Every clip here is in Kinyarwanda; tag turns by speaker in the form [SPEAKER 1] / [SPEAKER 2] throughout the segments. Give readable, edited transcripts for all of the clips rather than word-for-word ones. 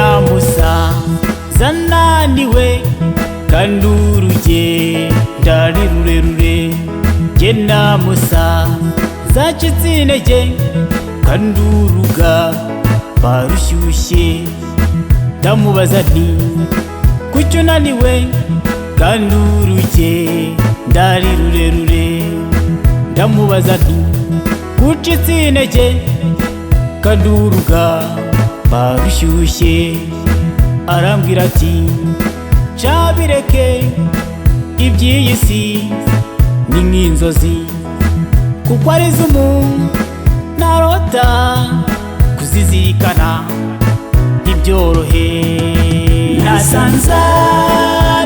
[SPEAKER 1] namusaza naniwe kandi urugendo ari rurerure, jye namusaza acitse intege kandi urugamba rushyushye. Ndamubaza nti kuki unaniwe kandi urugendo ari rurerure, ndamubaza nti kucitse intege kandi urugamba rushyushye. Arambwira ati cabireke iby'iyi si ni nk'inzozi, kuko ari z'umuntu narota kuzizirikana ntibyorohe. Nasanze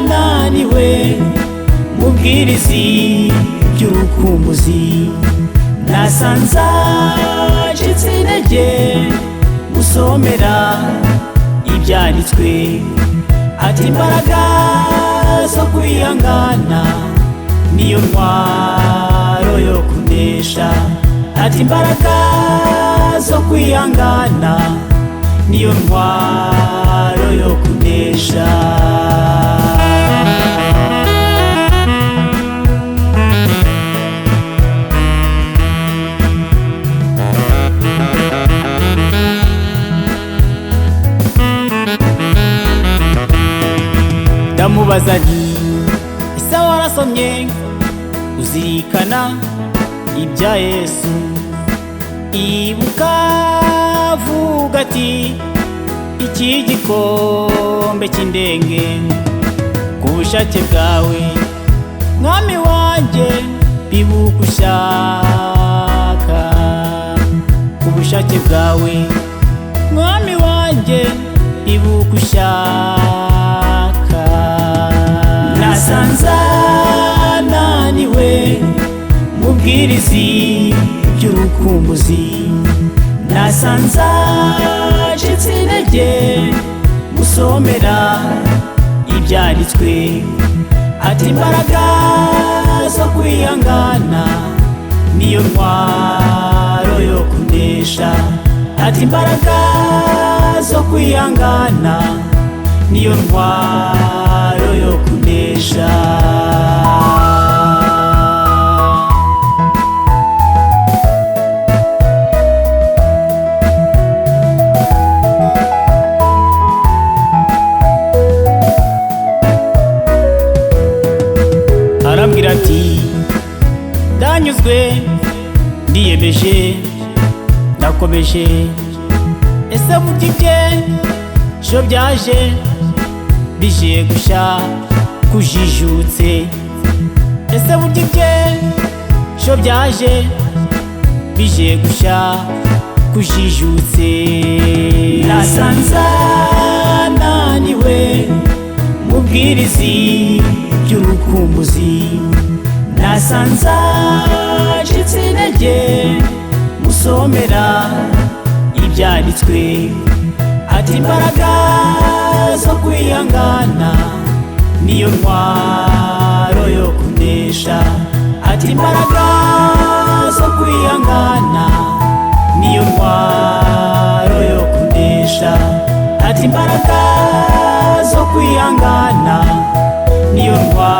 [SPEAKER 1] naniwe mubwirizi by'urukumbuzi, nasanze acitse intege musomera ibyanditswe, ati imbaraga zo kwihangana niyo ntwaro yo kunesha, ati imbaraga zo kwihangana niyo ntwaro yo kunesha. Ndamubaza nti ese warasomye uzirikana ibya Yesu? Ibuka avuga ati iki gikombe cy'indenge ku bushake bwawe mwami wanjye, bibuka ushaka ku bushake bwawe mwami wanjye, bibuka ushaka. Nasanze naniwe mubwirizi by'urukumbuzi, nasanze acitse intege musomera ibyanditswe, ati imbaraga zo kwihangana niyo ntwaro yo kunesha, ati imbaraga zo kwihangana niyo ntwaro yo kunesha. Arambwira ati ndanyuzwe ndiyemeje ndakomeje, ese burya ibye jo byaje bije gushya kujijutse, ese burya ibye jo byaje bije gushya kujijutse. Nasanze naniwe mubwirizi by'urukumbuzi, nasanze acitse intege musomera ibyanditswe, ati imbaraga zo kwihangana niyo ntwaro yo kunesha, ati imbaraga zo kwihangana niyo ntwaro yo kunesha, ati imbaraga zo kwihangana niyo ntwaro